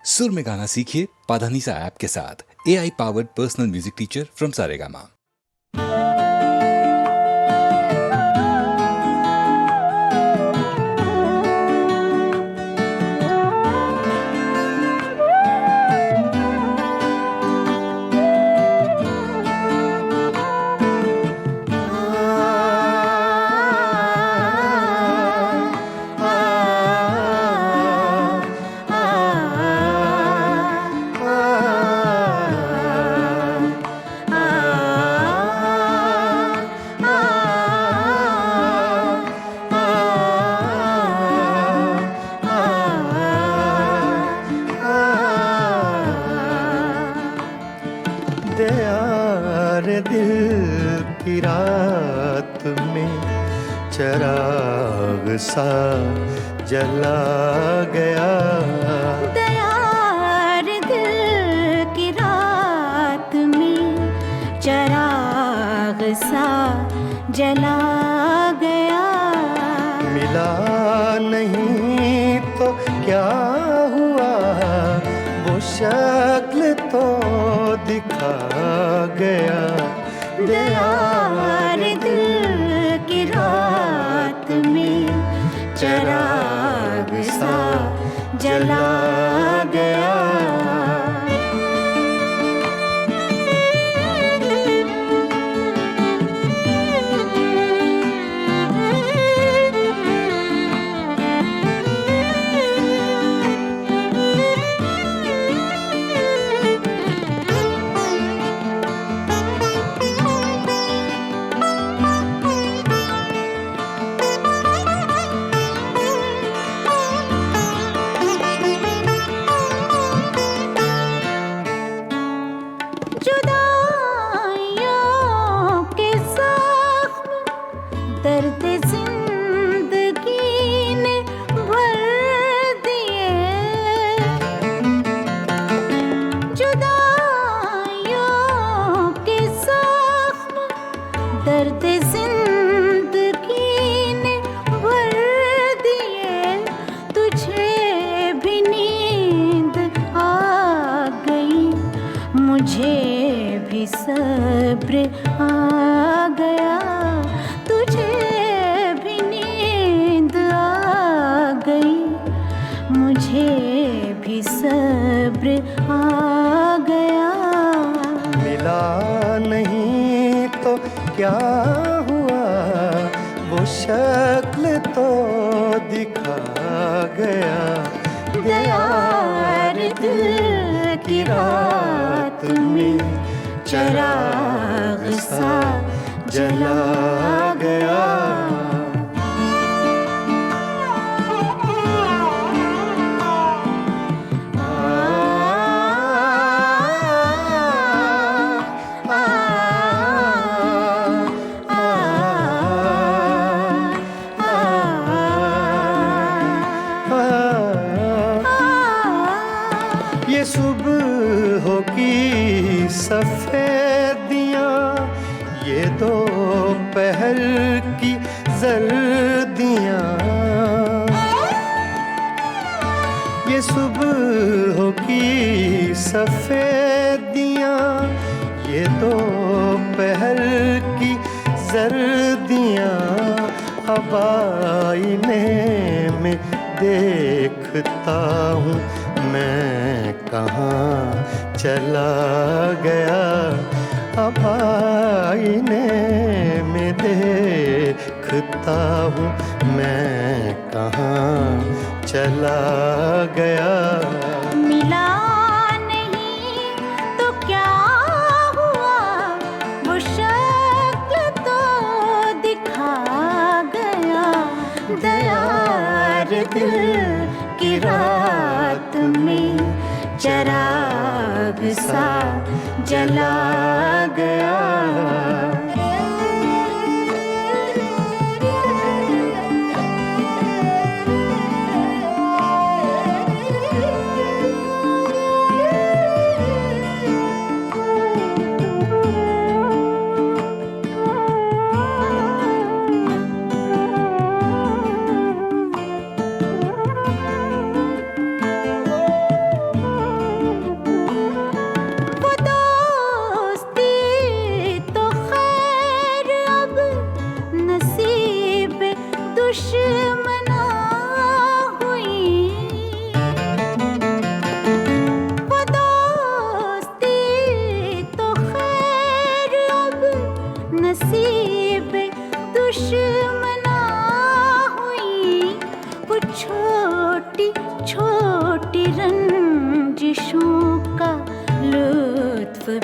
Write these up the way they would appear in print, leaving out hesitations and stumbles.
सुर में गाना सीखिए पाधानीसा ऐप के साथ। AI powered personal music teacher from Saregama. दिल की रात में चिराग सा जला गया। दयार दिल की रात में चिराग सा जला गया। मिला नहीं तो क्या हुआ, वो शक्ल तो दिखा गया। दयार दिल की रात में चिराग सा जला गया। दर्द जिंदगी ने भर दिए, जुदाइयों के जख्म दर्द जिंदगी ने भर दिए। तुझे भी नींद आ गई, मुझे भी सब्र आ गया। तुझे भी नींद आ गई, मुझे भी सब्र आ गया। मिला नहीं तो क्या हुआ, वो शक्ल तो दिखा गया। दयार दिल की रात में चिराग सा जला गया। ये सुबह की सफेदियाँ, ये दोपहर की जर्दियाँ। ये सुबह की सफेदियाँ, ये दोपहर की जर्दियाँ। अब आईने में देखता हूँ मैं कहाँ चला गया। अब आईने में देखता हूँ मैं कहाँ चला गया। मिला नहीं तो क्या हुआ, वो शक्ल तो दिखा गया। दयार दिल की रात में चिराग सा जला गया।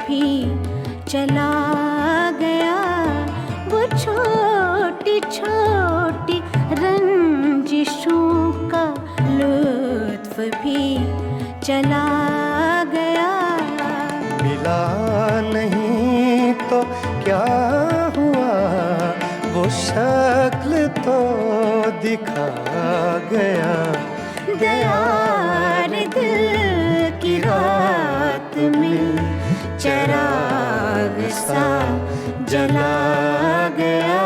भी चला गया, वो छोटी छोटी रंजिशों का लुत्फ भी चला गया। मिला नहीं तो क्या हुआ, वो शक्ल तो दिखा गया। दयार दिल की रात में चिराग सा जला गया।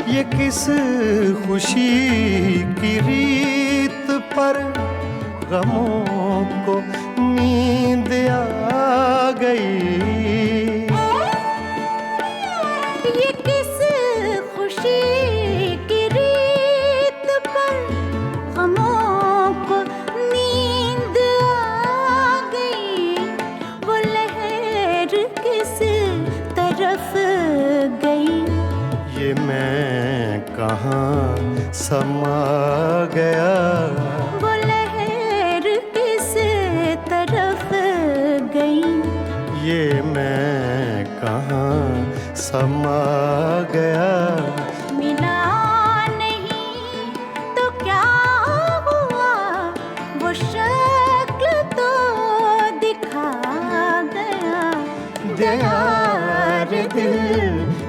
ये किस खुशी की रीत पर गमों को नींद आ गई। ये किस खुशी की रीत पर गमों को नींद आ गई। वो लहर किस तरफ गई, ये मैं कहाँ समा गया। वो लहर किस तरफ गई, ये मैं कहाँ समा गया। मिला नहीं तो क्या हुआ, वो शक्ल तो दिखा गया। दयार दिल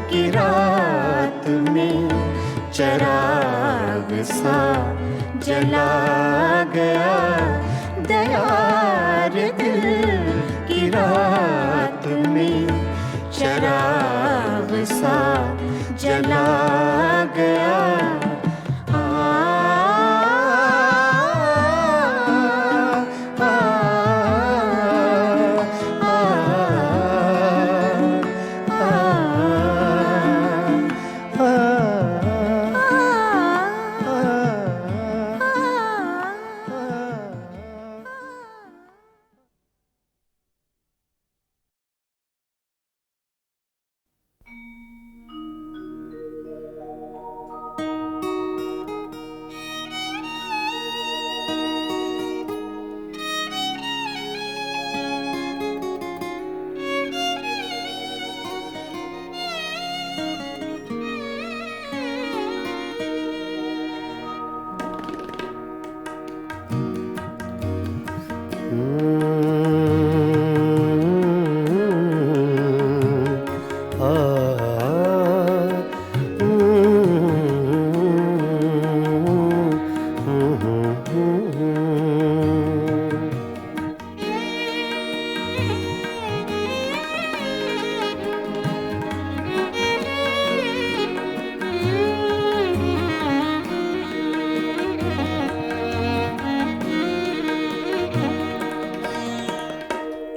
की रात में चिराग सा जला गया। दयार दिल की रात में चिराग सा जला गया।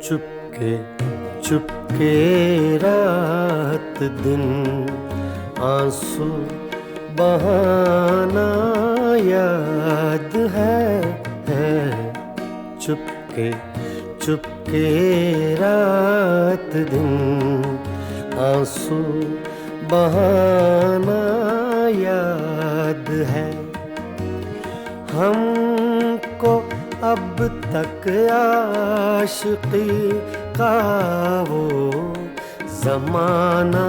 चुपके चुपके रात दिन आंसू बहाना याद है। चुपके चुपके रात दिन आंसू बहाना याद है। हमको अब तक आशिकी का वो ज़माना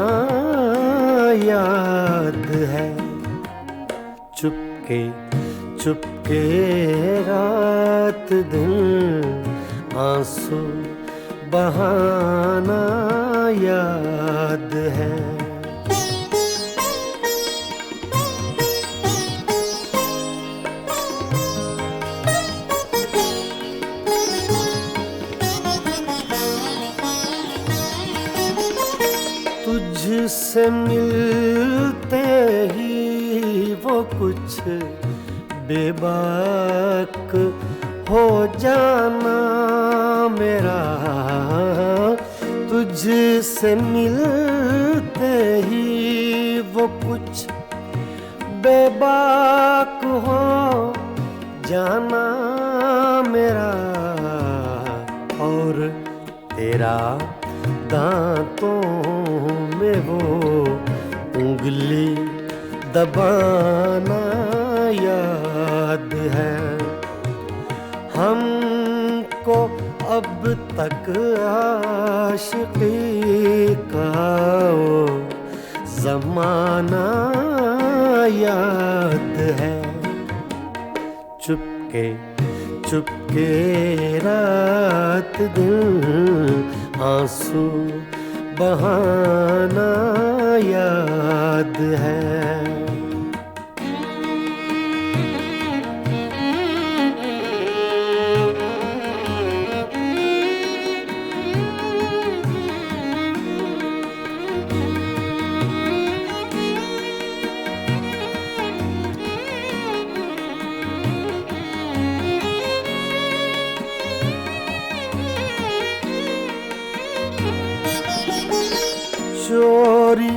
याद है। चुपके चुपके रात दिन आंसू बहाना याद है। तुझसे मिलते ही वो कुछ बेबाक हो जाना मेरा। तुझसे मिलते ही वो कुछ बेबाक हो जाना मेरा और तेरा दांतों में वो उंगली दबाना याद है। हमको अब तक आशिकी का वो ज़माना याद है। चुपके चुपके रात दिन आंसू बहाना याद है। चोरी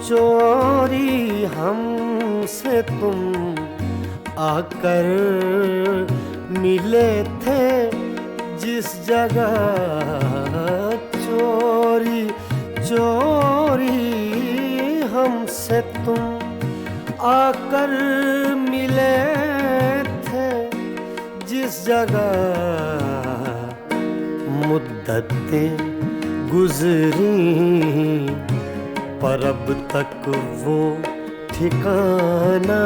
चोरी हमसे तुम आकर मिले थे जिस जगह, चोरी चोरी हमसे तुम आकर मिले थे जिस जगह। मुद्दतें गुजरी पर अब तक वो ठिकाना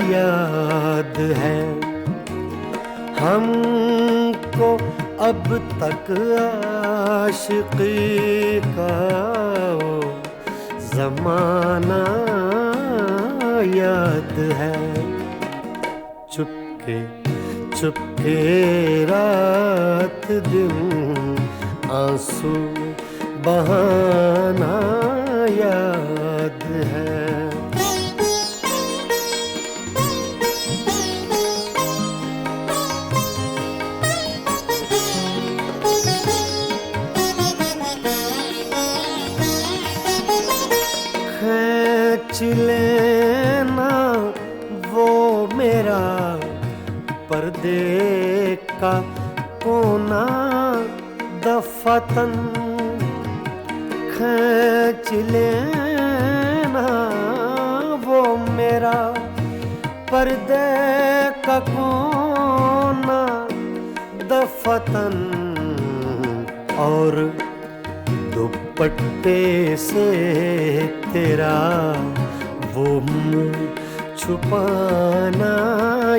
याद है। हमको अब तक आशिकी का वो ज़माना याद है। चुपके चुपके रात दिन आंसू बहाना याद है। खींच लेना वो मेरा पर्दे का कोना दफातन, खींच लेना वो मेरा पर्दे का कोना दफातन, और दुपट्टे से तेरा वो मुँह छुपाना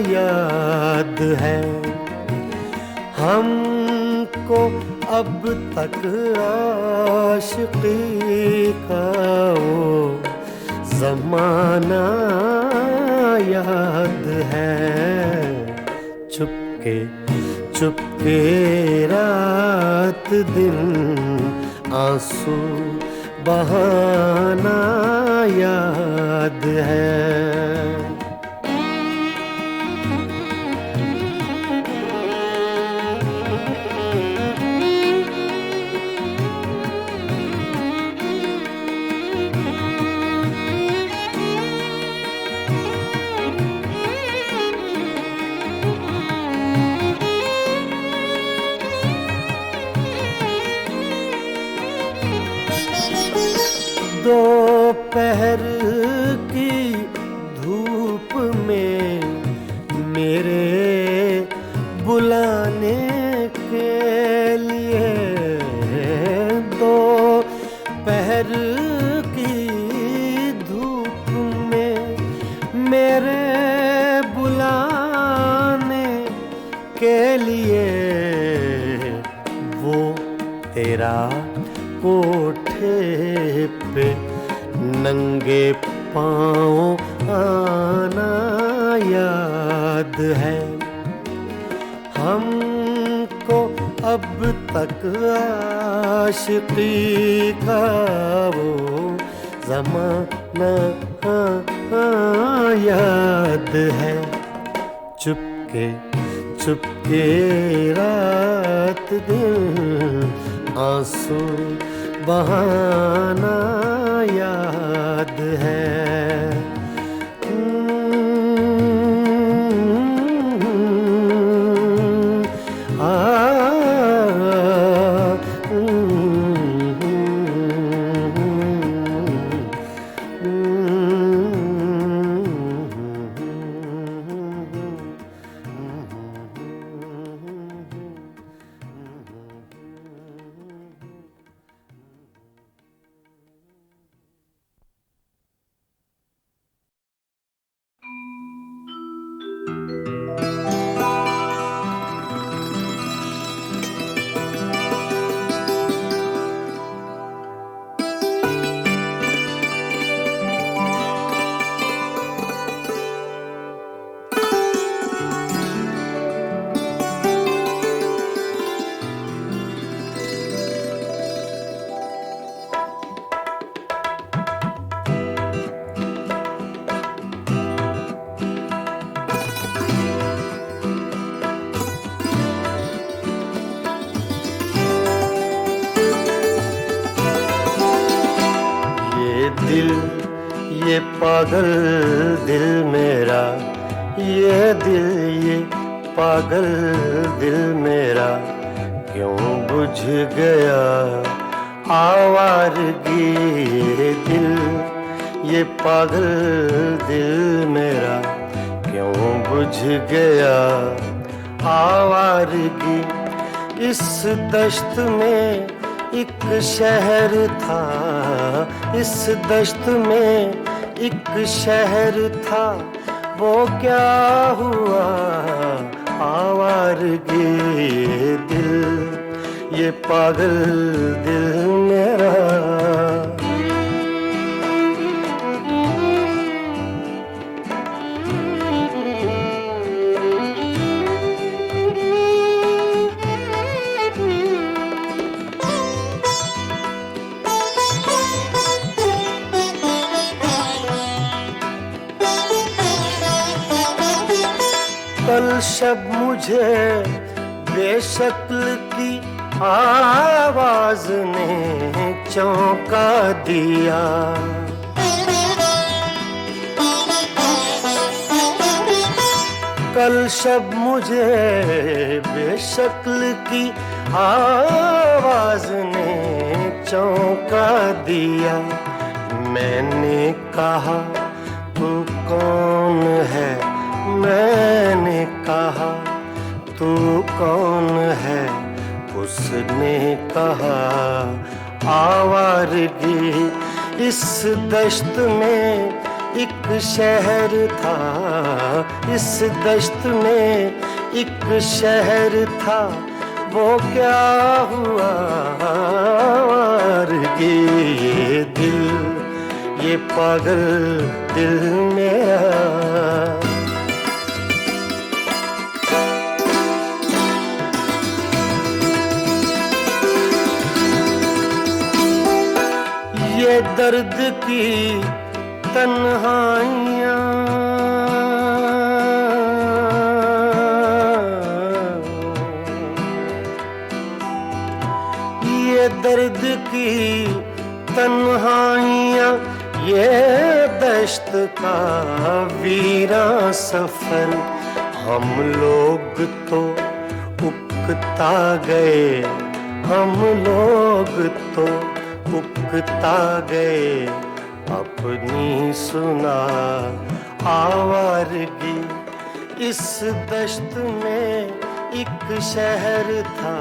याद है। हमको अब तक आशिकी का वो ज़माना याद है। चुपके चुपके रात दिन आंसू बहाना याद है। दोपहर की धूप में मेरे बुलाने के लिए, दोपहर की धूप में मेरे बुलाने के लिए, वो तेरा कोठे पे नंगे पाँव आना याद है। हमको अब तक आशिकी का वो ज़माना याद है। चुपके चुपके रात दिन आंसू बहाना याद है। पागल दिल मेरा, ये दिल, ये पागल दिल मेरा क्यों बुझ गया आवारगी। ये दिल, ये पागल दिल मेरा क्यों बुझ गया आवारगी। इस दश्त में एक शहर था, इस दश्त में एक शहर था, वो क्या हुआ आवारगी। ये दिल, ये पागल दिल मेरा। कल शब मुझे बेशक्ल की आवाज ने चौंका दिया। कल शब मुझे बेशक्ल की आवाज ने चौंका दिया। मैंने कहा तू कौन है, मैंने कहा तू कौन है, उसने कहा आवारगी। इस दश्त में एक शहर था, इस दश्त में एक शहर था, वो क्या हुआ आवारगी। ये दिल, ये पागल दिल मेरा। ये दर्द की तन्हाइयाँ, ये दर्द की तन्हाइयाँ, ये दश्त का वीरां सफर। हम लोग तो उकता गए, हम लोग तो उकता गए, अपनी सुना आवारगी। इस दश्त में एक शहर था,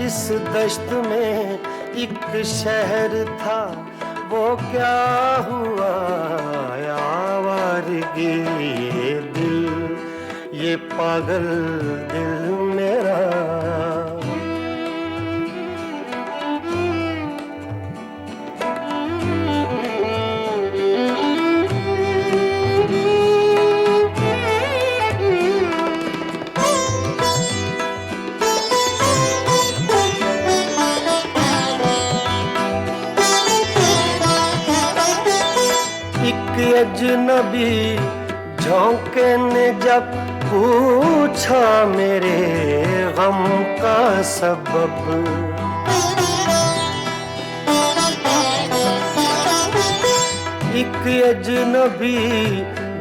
इस दश्त में एक शहर था, वो क्या हुआ आवारगी। ये दिल, ये पागल दिल मेरा। अजनबी झोंके ने जब पूछा मेरे गम का सबब। एक अजनबी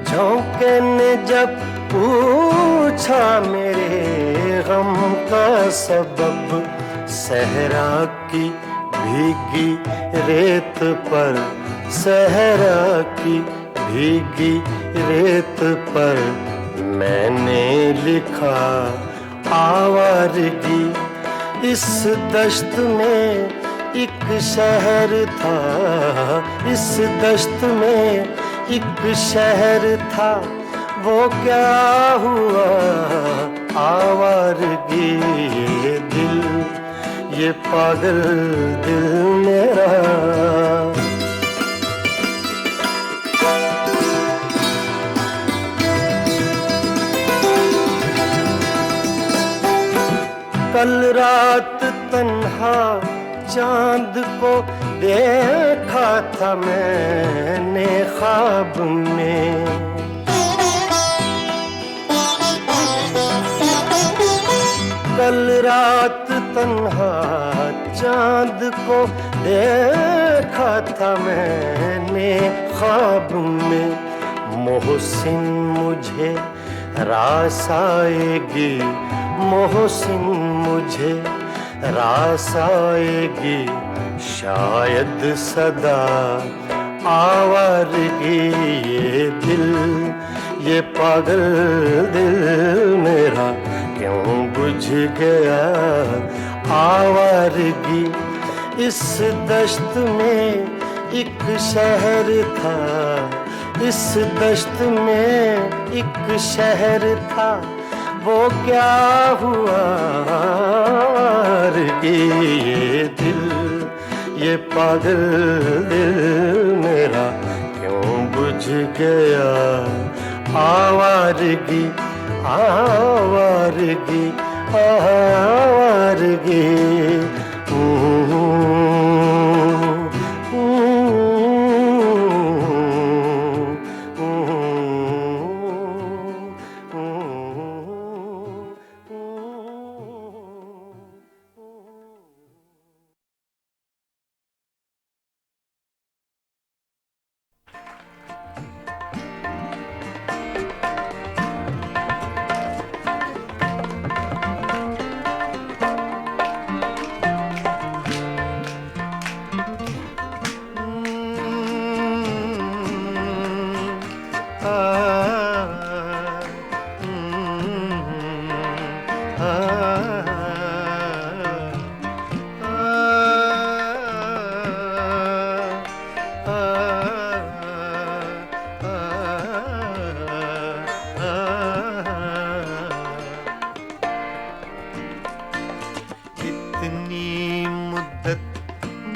झोंके ने जब पूछा मेरे गम का सबब। सहरा की भीगी रेत पर, सहरा की भीगी रेत पर मैंने लिखा आवारगी। इस दश्त में एक शहर था, इस दश्त में एक शहर था, वो क्या हुआ आवारगी। ये दिल, ये पागल दिल मेरा। कल रात तन्हा चांद को देखा था मैंने ख्वाब में। कल रात तन्हा चांद को देखा था मैंने ख्वाब में मोहसिन मुझे रास आएगी, मोहसिन मुझे रास आएगी, शायद सदा आवारगी। ये दिल, ये पागल दिल मेरा क्यों बुझ गया आवारगी। इस दश्त में एक शहर था, इस दश्त में एक शहर था, वो क्या हुआ आवारगी। ये दिल, ये पागल दिल मेरा क्यों बुझ गया आवारगी, आवारगी, आवारगी।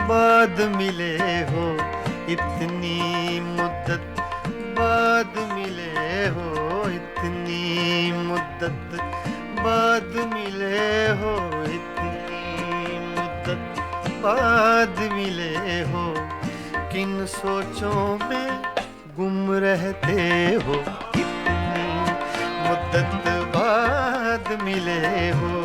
बाद मिले हो, इतनी मुद्दत बाद मिले हो, इतनी मुद्दत बाद मिले हो, इतनी मुद्दत बाद मिले हो। किन सोचों में गुम रहते हो, इतनी मुद्दत बाद मिले हो।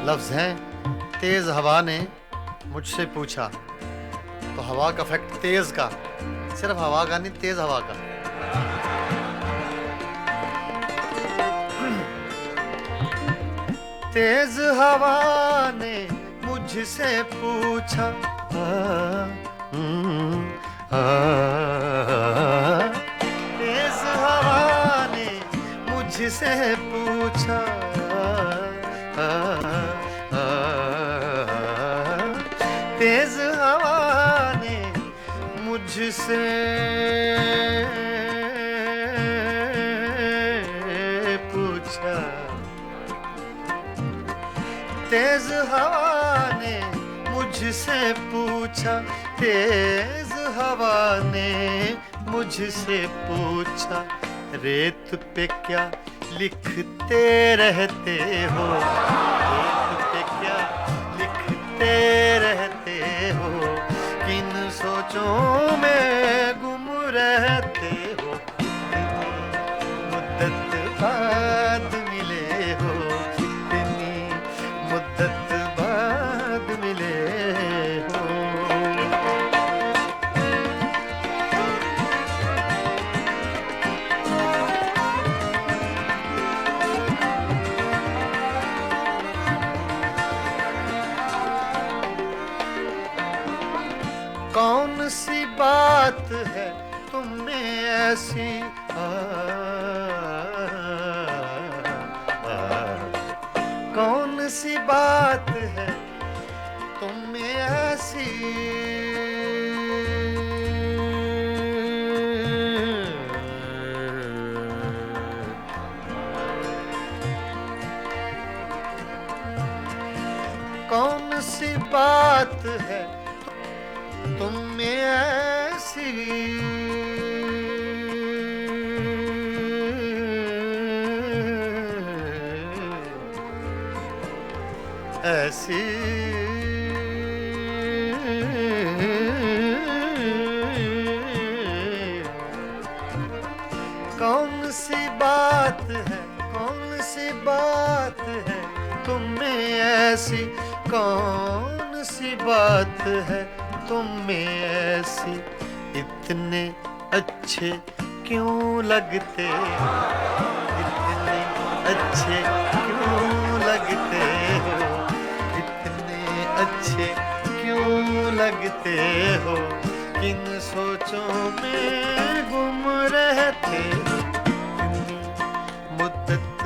लफ्ज़ हैं, तेज हवा ने मुझसे पूछा। तो हवा का फैक्ट तेज का, सिर्फ हवा का नहीं, तेज हवा का। तेज हवा ने मुझसे पूछा, तेज हवा ने मुझसे पूछा, तेज हवा ने मुझसे पूछा, तेज हवा ने मुझसे पूछा, तेज हवा ने मुझसे पूछा, रेत पे क्या लिखते रहते हो, रेत पे क्या लिखते रहते हो, किन सोचों में गुम रहते हो, मुद्दत बाद मिले हो, इतनी मुद्दत बाद मिले हो। कौन सी बात है तुम में ऐसी, कौन सी बात है तुम में ऐसी, कौन सी बात है तुम में ऐसी, ऐसी कौन सी बात है, कौन सी बात है तुम में ऐसी, कौन सी बात है तुम में ऐसी, इतने अच्छे क्यों लगते, इतने अच्छे क्यों लगते हो, इतने अच्छे क्यों लगते हो, किन सोचों में गुम रहते हो, इतनी मुद्दत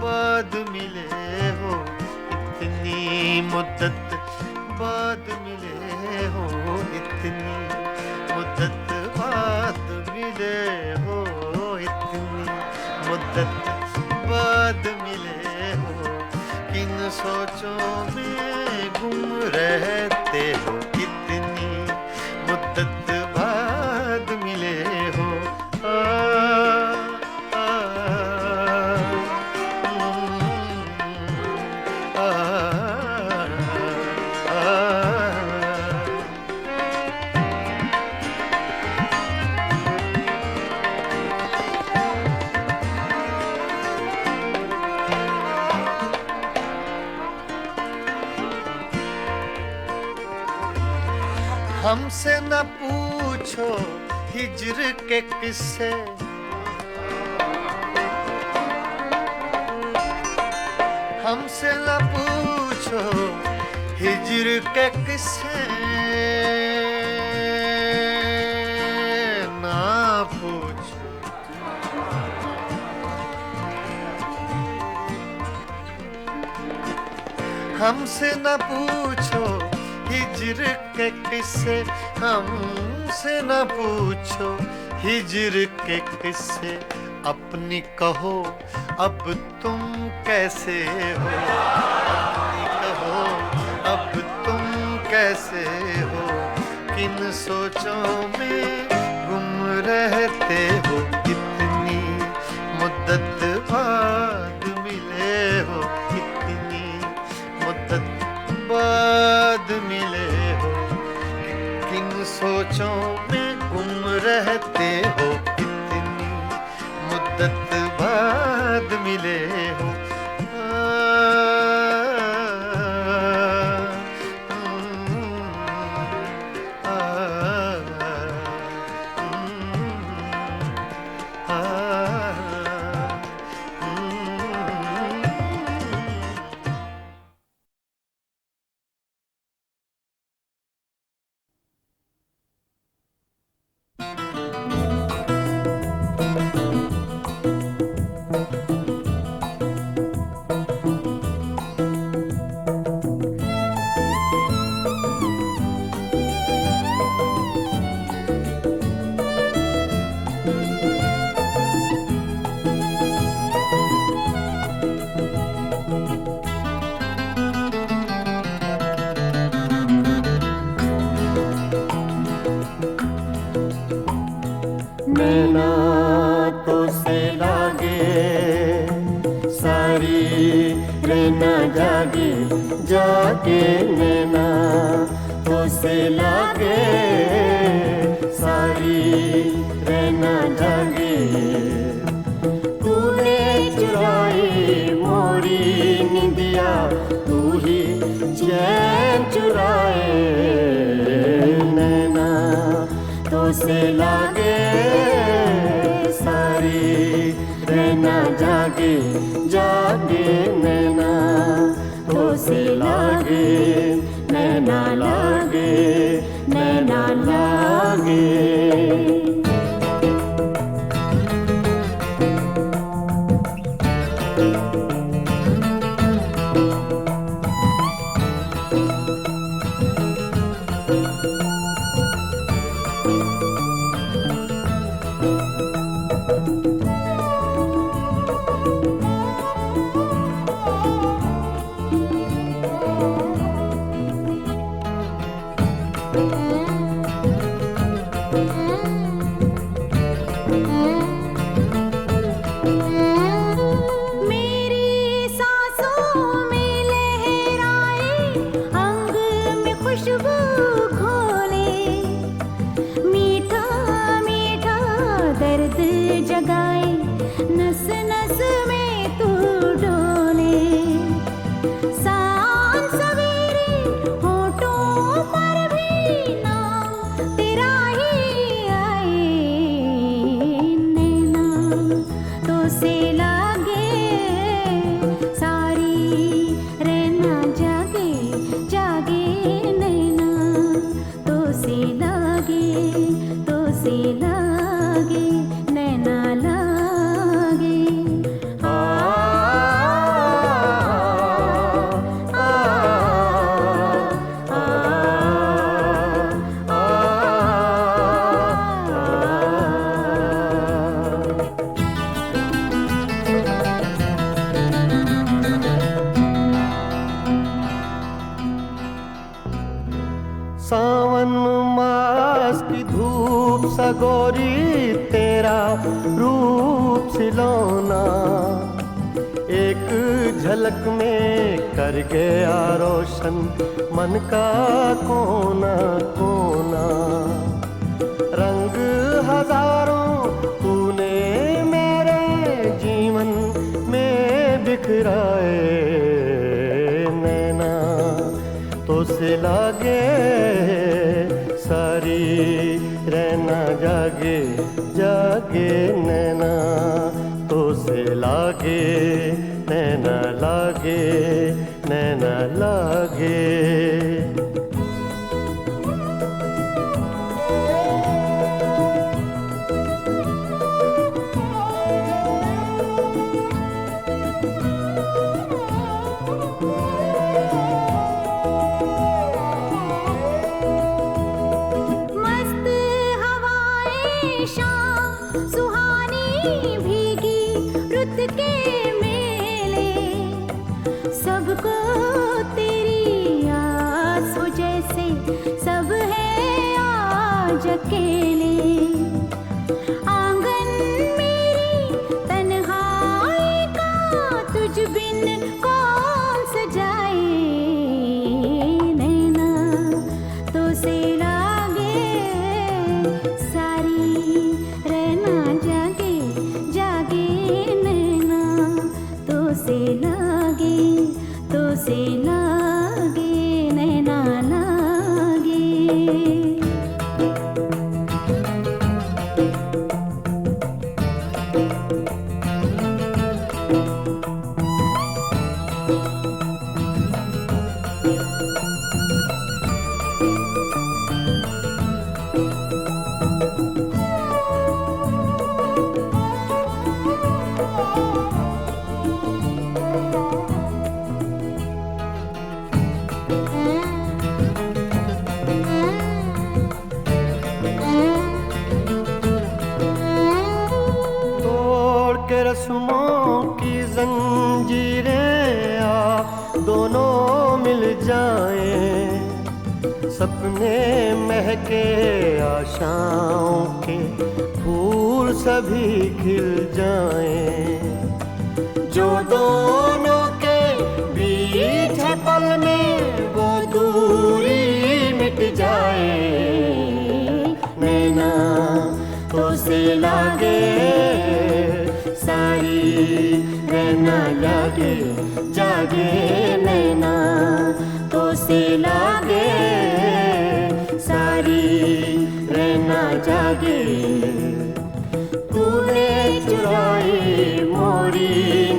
बाद मिले हो, इतनी मुद्दत बाद मिले हो, इतनी मुद्दत बाद मिले हो, इतनी मुद्दत बाद मिले हो, किन सोचों में गुम रहते हो, इतनी मुद्दत बाद मिले हो। हमसे न पूछो हिज्र के किस्से, हमसे न पूछो हिज्र के किस्से, ना पूछो, हमसे न पूछो हिज्र के किस्से, हमसे न पूछो हिज्र के किस्से, अपनी कहो अब तुम कैसे हो, अपनी कहो अब तुम कैसे हो, किन सोचों में गुम रहते हो, इतनी मुद्दत बाद मिले हो, इतनी मुद्दत बाद मिले हो, किन सोचों में गुम रहते हो, इतनी मुद्दत बाद मिले हो। नैना तो से लागे सारी रहना जागे, जागे नैना तो से लागे सारी रहना जागे, तूने चुराई मोरी निंदिया, तू ही चैन चुराए, नैना तो से लागे सारी रहना जागे, जागे नैना तो से लागे, नैना लागे, नैना लागे। पर भी नाम तेरा ही आए नैना तो से लागे सारी रहना जागे जागे नैना तो से लागे नैना लागे सावन मास की धूप सगोरी तेरा रूप सिलौना एक झलक में कर गया रोशन मन का कोना कोना रंग हजारों तूने मेरे जीवन में बिखराए नैना तो से लागे सारी रहना जागे जागे नैना तो से लागे नैना लागे नैना लागे मस्त हवाएं शाम सुहानी भीगी रुत के मेले सबको तेरी आस हो जैसे सब है आज अकेले आंगन मेरी तन्हाई का तुझ बिन कौन सजाए नैना तो से लागे सारी रहना जागे जागे नैना तो से लागे नैना लागे तोड़ के रस्मों की जंजीरें आ दोनों मिल जाएं सपने महके आशाओं के फूल सभी खिल जाएं जो दोनों के बीच है पल में वो दूरी मिट जाए नैना तो से लागे सारी रहना लागे जागे नैना तो से लागे सारी रहना जागे तूने चुराई मोरी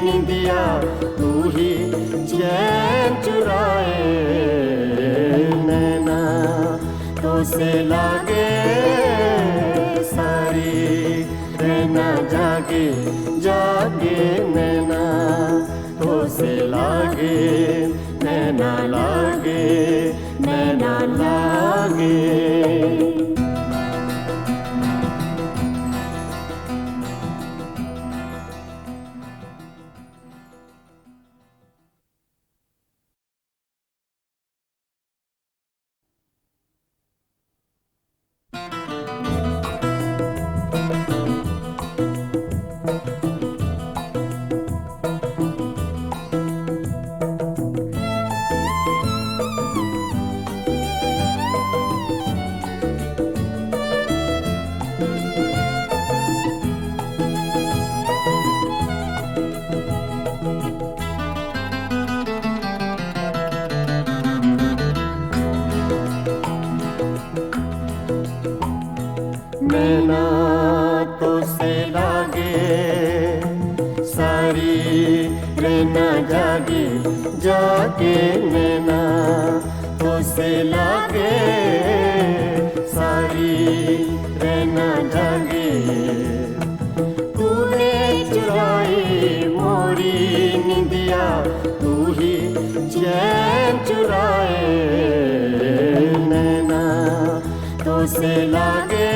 निंदिया तू ही चैन चुराए नैना तो से लागे सारी रहना जागे जागे नैना तो से लागे नैना लागे नैना लागे नैना तो से लागे सारी रहना जागे जागे नैना तो से लागे सारी रहना जागे तूने चुराई मोरी निंदिया तू ही चैन चुराए नैना तो से लागे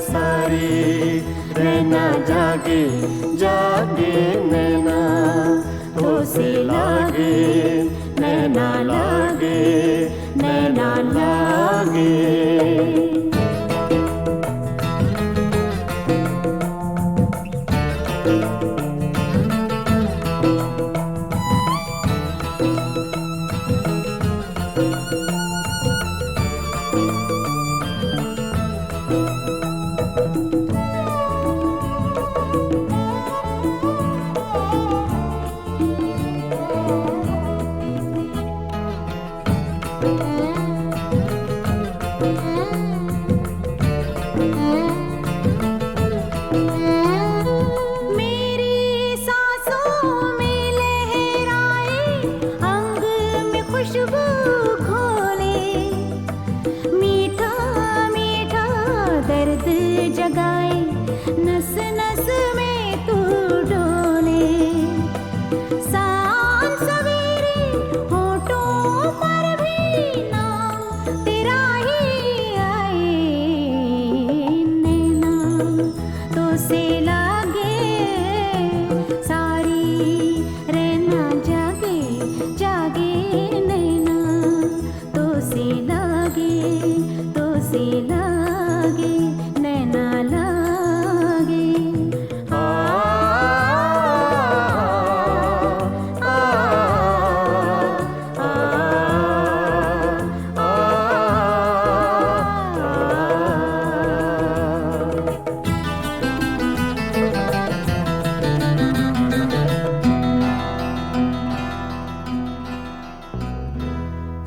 सारी रहना जागे जागे नैना तो से लागे नैना लागे नैना लागे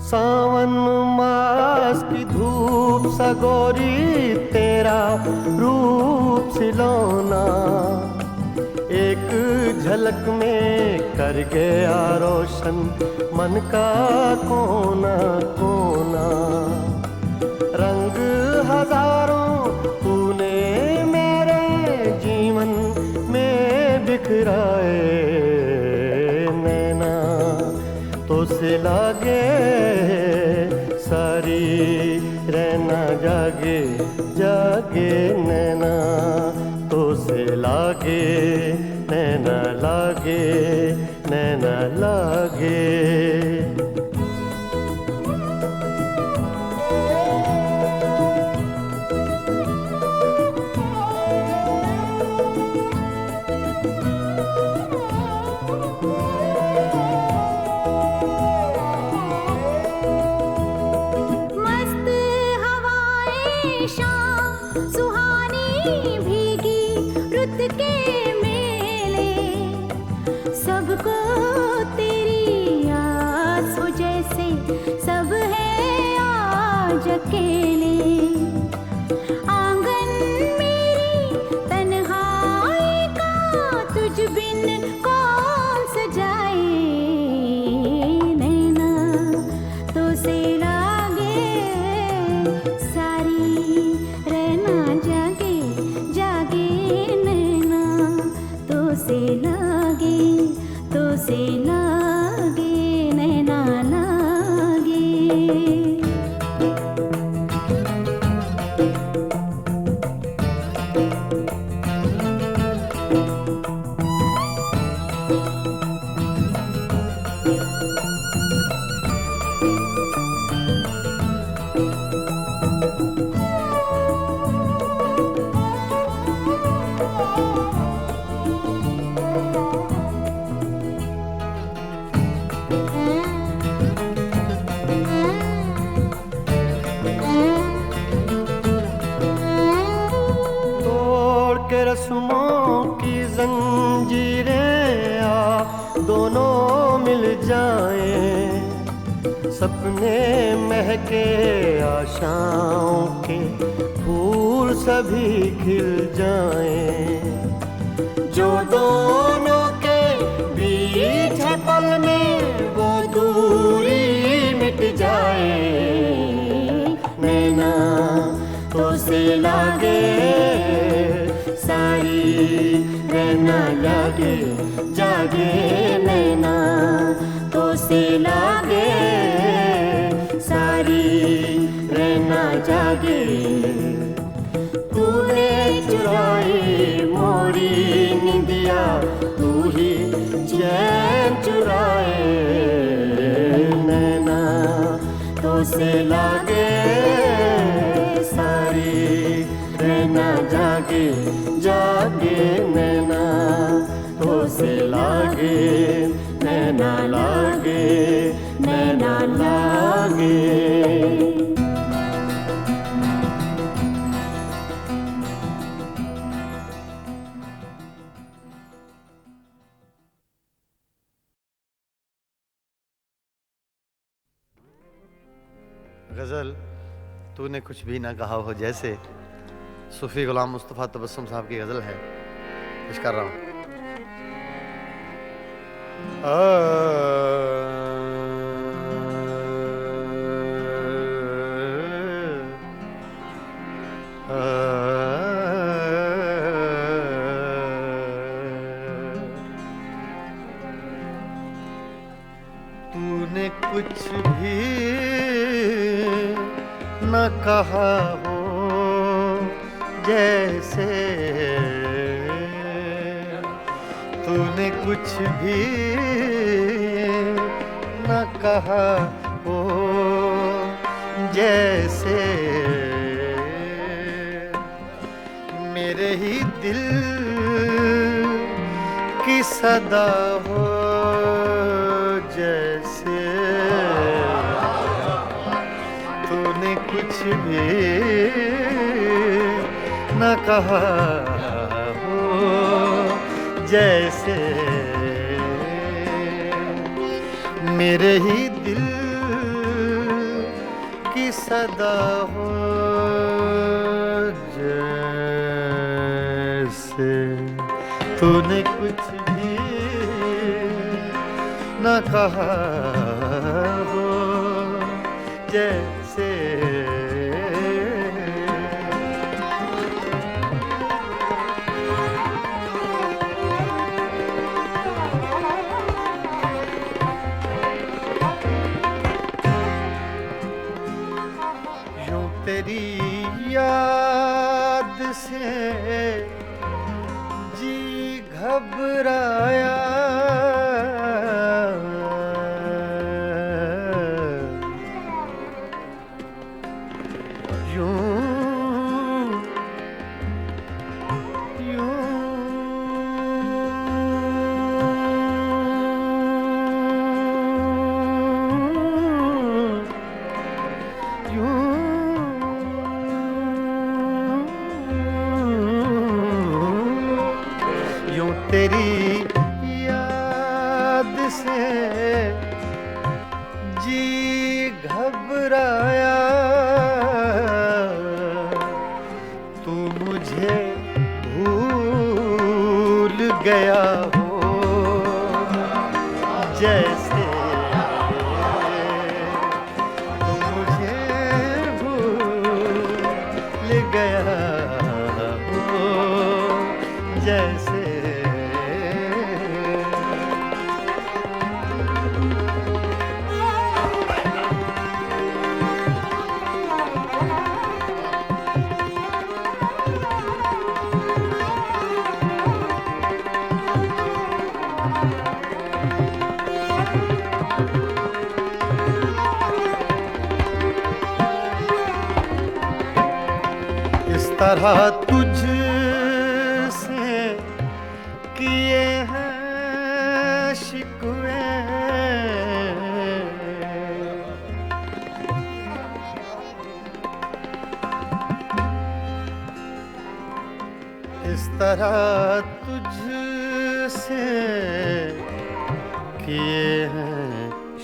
सावन मास की धूप सगोरी तेरा रूप सिलौना एक झलक में कर गया रोशन मन का कोना कोना रंग हजारों तूने मेरे जीवन में बिखराए नैना तो से लागे सारी रहना जागे जागे नैना तो से लागे नैना लागे नैना लागे सबको तेरी आस हो जैसे सब है आज अकेले आंगन मेरी तन्हाई का तुझ बिन कौन सजाए नैना तो से लागे सारी रहना जागे जागे नैना तो से लागे नैना लागे रस्मों की जंजीरें दोनों मिल जाएं सपने सपने महके आशाओं के फूल सभी खिल जाएं, जो दोनों के बीच है पल में वो दूरी मिट जाए। नैना तो से लागे सारी रहना जागे जागे, नैना तो से लागे सारी रहना जागे। तूने चुराई मोरी निंदिया, तू ही चैन चुराए। नैना तो से लागे सारी रहना जागे जागे, नैना तो से लागे नैना लागे नैना लागे। गज़ल तूने कुछ भी ना कहा हो जैसे सूफी गुलाम मुस्तफ़ा तबस्सुम साहब की गज़ल है, पेश कर रहा हूँ। तूने कुछ भी न कहा हो जैसे, तूने कुछ भी न कहा हो जैसे, मेरे ही दिल की सदा हो जैसे। तूने कुछ भी न कहा हो जैसे, मेरे ही दिल की सदा हो जैसे। तूने कुछ भी न कहा हो जैसे। यूं तेरी याद से जी घबराया, तेरी याद से जी घबराया। तू मुझे भूल गया हो जैसे, तू मुझे भूल गया हो जैसे। इस तरह तुझसे किए हैं शिकवे, इस तरह तुझसे किए हैं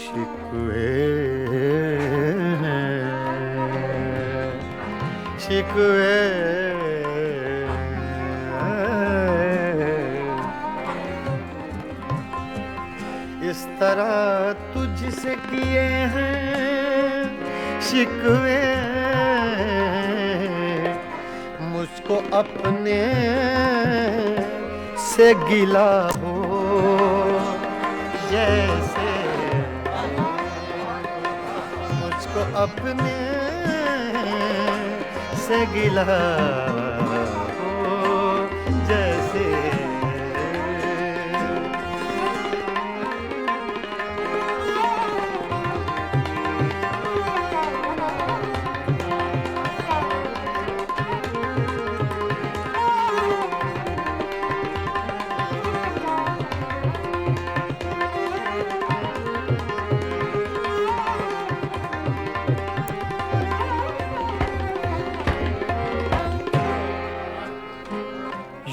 शिकवे। शिकवे इस तरह तुझसे किए हैं शिकवे मुझको अपने से गिला हो जैसे मुझको अपने से गिला हो जैसे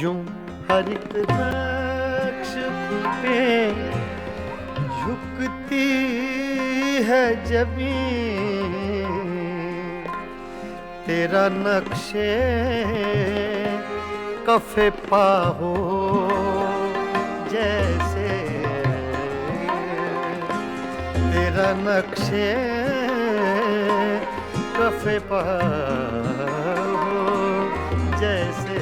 यूं हर एक नक्श पे झुकती है जमीन तेरा नक्शे कफे पा हो जैसे तेरा नक्शे कफे पा हो जैसे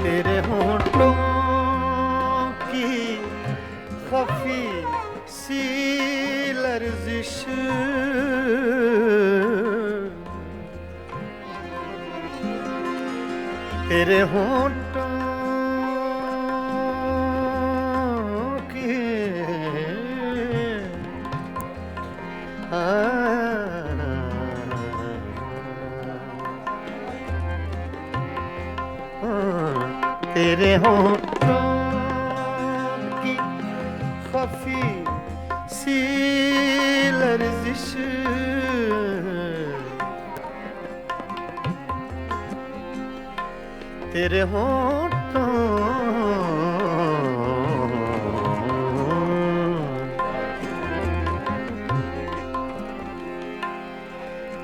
तेरे होंठों की खफी सी लर्जिश तेरे होंठों की तेरे होंठों की खफी सी लर्जिश तेरे होंठों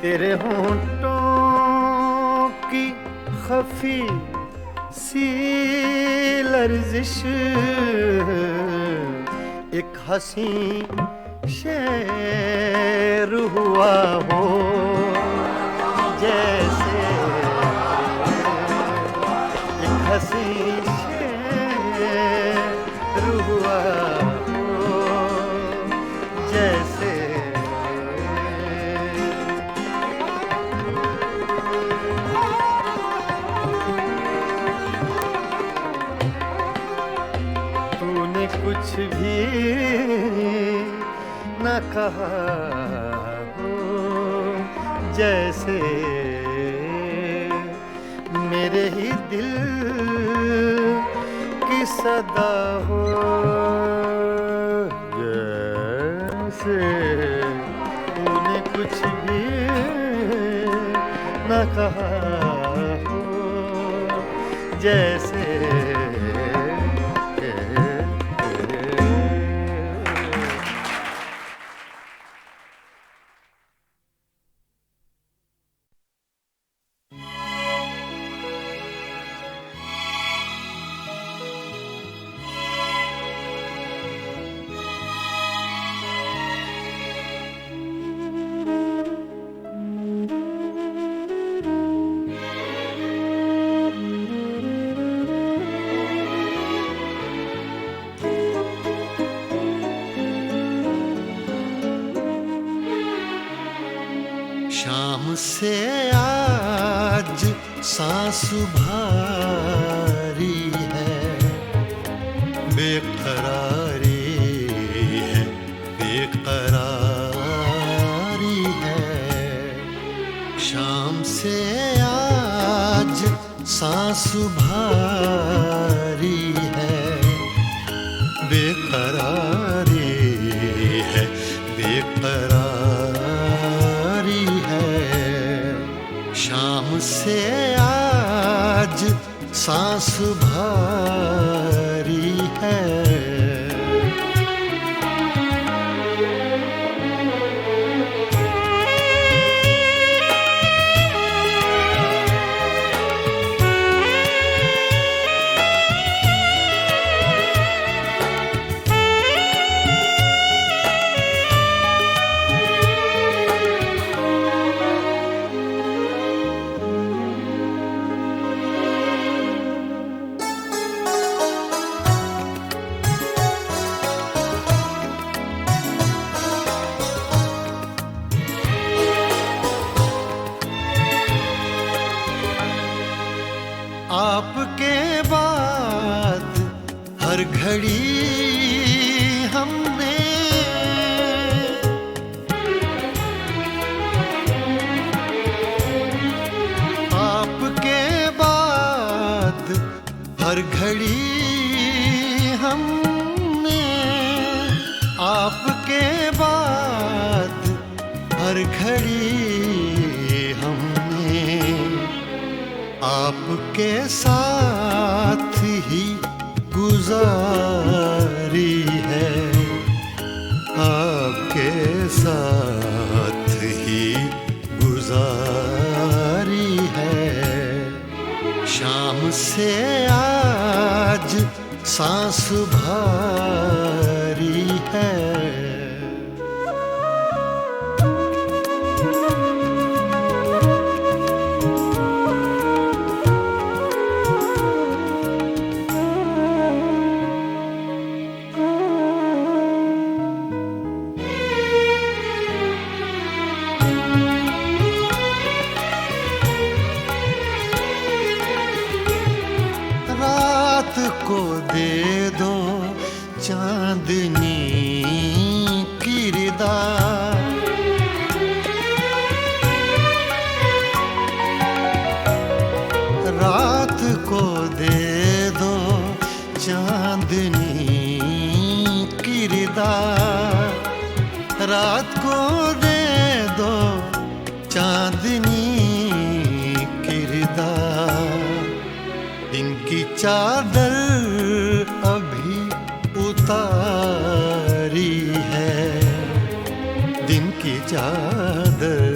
तेरे होंठों की खफी सी लर्जिश एक हंसी शेर हुआ हो जैसे एक हंसी शेर हुआ हो जैसे कुछ भी न कहा हो जैसे मेरे ही दिल की सदा हो जैसे तूने कुछ भी न कहा हो जैसे शाम से आज सांस भारी है बेकरारी है बेकरारी है शाम से आज सांस भारी है बेकरारी है बेकरारी है से आज सांस भारी है। आपके बाद हर घड़ी हमने आपके बाद हर घड़ी हमने आपके बाद हर घड़ी हमने आपके साथ ही गुजारी है। आपके साथ ही गुजारी है। शाम से आज सांस भारी है। रात को दे दो चांदनी किरदार। रात को दे दो चांदनी किरदार। रात को दे दो चांदनी किरदार। दिन की चादर अभी उतारी है। दिन की चादर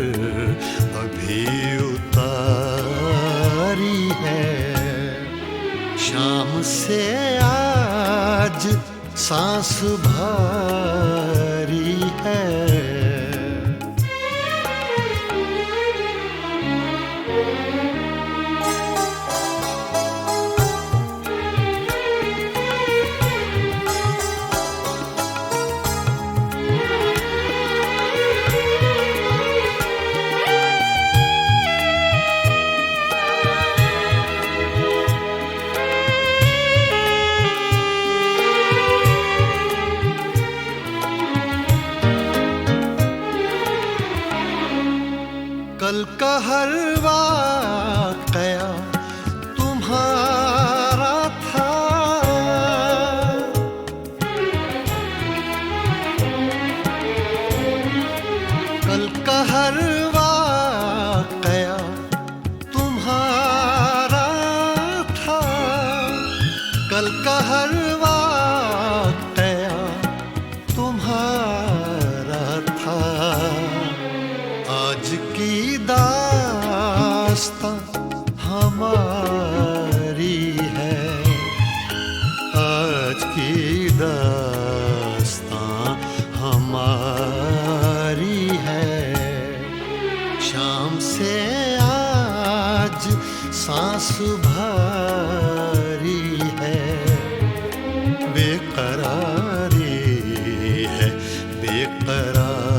अभी उतारी है। शाम से आज सांस भारी है। कल का हर वाक़या तुम्हारा था। कल का हर वाक़या तुम्हारा था। कल का हर वाक़या तुम्हारा था। आज की दास्तां हमारी है। आज की दास्तां हमारी है। शाम से आज सांस भारी है। बेकरारी है बेकरारी